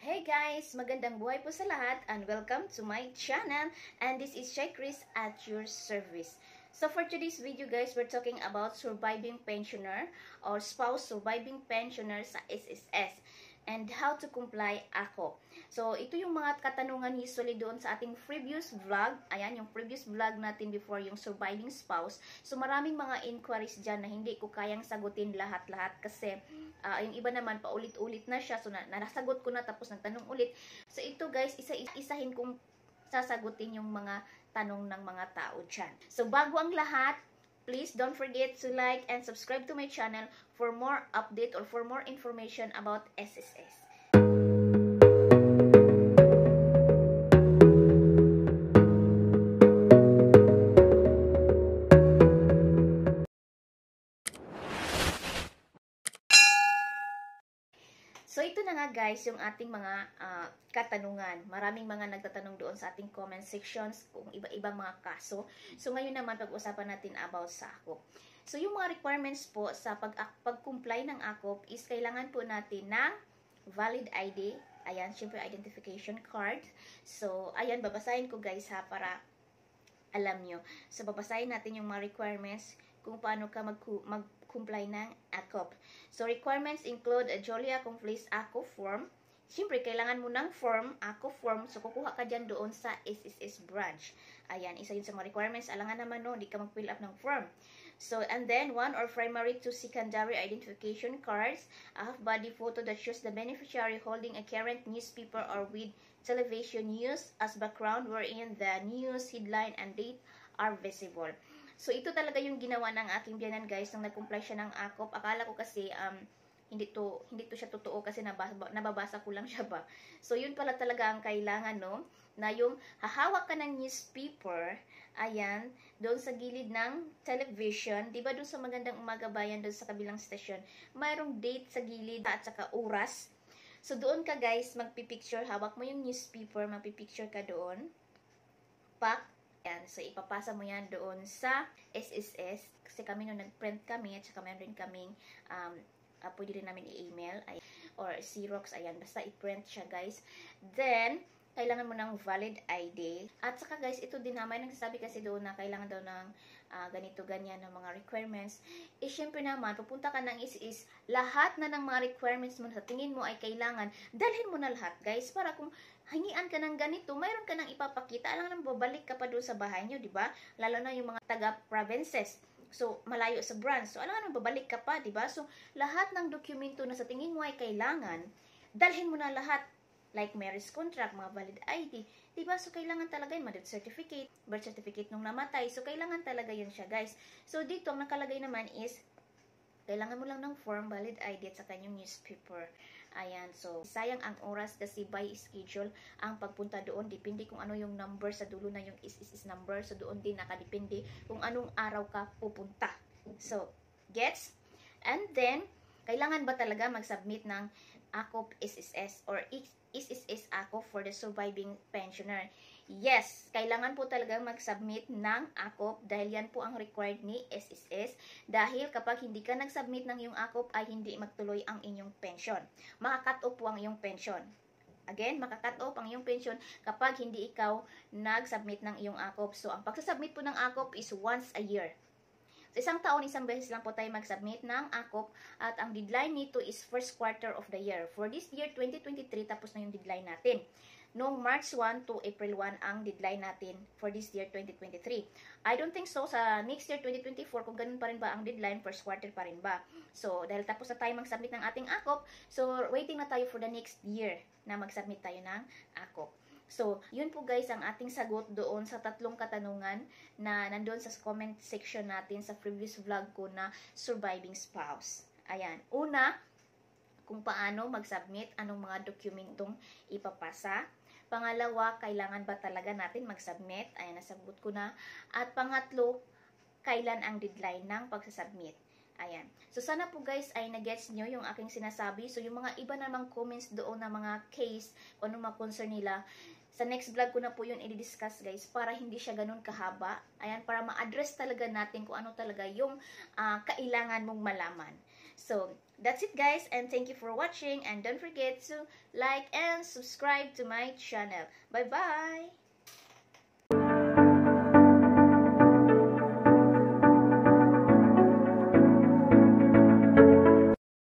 Hey guys! Magandang buhay po sa lahat and welcome to my channel, and this is Shay Chris at your service. So for today's video guys, we're talking about surviving pensioner or spouse surviving pensioner sa SSS and how to comply ako. So ito yung mga katanungan usually doon sa ating previous vlog. Ayan, yung previous vlog natin before yung surviving spouse. So maraming mga inquiries dyan na hindi ko kayang sagutin lahat-lahat kasi yung iba naman paulit-ulit na siya. So nasagot ko na tapos nagtanong ulit. So ito guys, isa-isahin kong sasagutin yung mga tanong ng mga tao dyan. So bago ang lahat, please don't forget to like and subscribe to my channel for more update or for more information about SSS. So ito na nga guys yung ating mga katanungan. Maraming mga nagtatanong doon sa ating comment sections kung iba-ibang mga kaso. So ngayon naman pag-usapan natin about sa AKOP. So yung mga requirements po sa pag-comply ng AKOP is kailangan po natin ng valid ID. Ayan, syempre identification card. So ayan, babasahin ko guys ha para alam nyo. So babasahin natin yung mga requirements kung paano ka mag-comply ng AKOP. So, requirements include a Jolia Accomplished AKOP form. Siyempre, kailangan mo ng form, AKOP form. So, kukuha ka dyan doon sa SSS branch. Ayan, isa yun sa mga requirements. Alangan naman no, hindi ka mag-fill up ng form. So, and then, one or primary to secondary identification cards. A half-body photo that shows the beneficiary holding a current newspaper or with television news as background wherein the news, headline, and date are visible. So, ito talaga yung ginawa ng aking biyanan guys nang nag-comply siya ng AKOP. Akala ko kasi hindi to siya totoo kasi nababasa ko lang siya ba. So, yun pala talaga ang kailangan, no? Na yung hahawak ka ng newspaper, ayan, doon sa gilid ng television, di ba doon sa Magandang Umaga Bayan, doon sa kabilang station, mayroong date sa gilid at saka oras. So, doon ka guys, magpipicture, hawak mo yung newspaper, magpipicture ka doon. Yan. So, ipapasa mo yan doon sa SSS. Kasi kami nung nag-print kami, at saka meron rin kaming, pwede rin namin i-email, or Xerox, ayan. Basta i-print siya, guys. Then, kailangan mo ng valid ID. At saka, guys, ito din naman, nagsasabi kasi doon na kailangan daw ng ganito, ganyan, ng mga requirements. Syempre naman, pupunta ka ng SSS, lahat na ng mga requirements mo sa tingin mo ay kailangan, dalhin mo na lahat, guys, para kung hingian ka ng ganito, mayroon ka nang ipapakita. Alam naman, babalik ka pa doon sa bahay nyo, di ba? Lalo na yung mga taga-provinces. So, malayo sa branch. So, alam naman, babalik ka pa, di ba? So, lahat ng dokumento na sa tingin mo ay kailangan, dalhin mo na lahat. Like marriage contract, mga valid ID. Di ba? So, kailangan talaga yun. Birth certificate nung namatay. So, kailangan talaga yun siya, guys. So, dito, ang nakalagay naman is, kailangan mo lang ng form, valid ID, at saka yung newspaper. Ayan, so, sayang ang oras kasi by schedule ang pagpunta doon. Depende kung ano yung number sa dulo na yung SSS number. So, doon din nakadepende kung anong araw ka pupunta. So, gets? And then, kailangan ba talaga mag-submit ng AKOP SSS or SSS AKOP for the surviving pensioner? Yes, kailangan po talaga mag-submit ng AKOP dahil yan po ang required ni SSS. Dahil kapag hindi ka nag-submit ng iyong AKOP ay hindi magtuloy ang inyong pension. Maka-cut off po ang iyong pension. Again, maka-cut off ang iyong pension kapag hindi ikaw nag-submit ng iyong AKOP. So, ang pagsasubmit po ng AKOP is once a year. Sa isang taon, isang beses lang po tayo mag-submit ng AKOP at ang deadline nito is first quarter of the year. For this year, 2023, tapos na yung deadline natin. Noong March 1 to April 1 ang deadline natin for this year 2023. I don't think so sa next year 2024 kung ganun pa rin ba ang deadline, first quarter pa rin ba. So, dahil tapos na tayo mag-submit ng ating AKOP, so waiting na tayo for the next year na mag-submit tayo ng AKOP. So, yun po guys ang ating sagot doon sa tatlong katanungan na nandoon sa comment section natin sa previous vlog ko na surviving spouse. Ayan. Una, kung paano mag-submit, anong mga dokumentong ipapasa. Pangalawa, kailangan ba talaga natin mag-submit? Ayan, nasagot ko na. At pangatlo, kailan ang deadline ng pagsasubmit? Ayan. So, sana po guys ay nagets nyo yung aking sinasabi. So, yung mga iba namang comments doon na mga case o mga concern nila, sa next vlog ko na po yun i-discuss guys para hindi siya ganun kahaba. Ayan, para ma-address talaga natin kung ano talaga yung kailangan mong malaman. So, That's it guys, and thank you for watching, and don't forget to like and subscribe to my channel. Bye bye!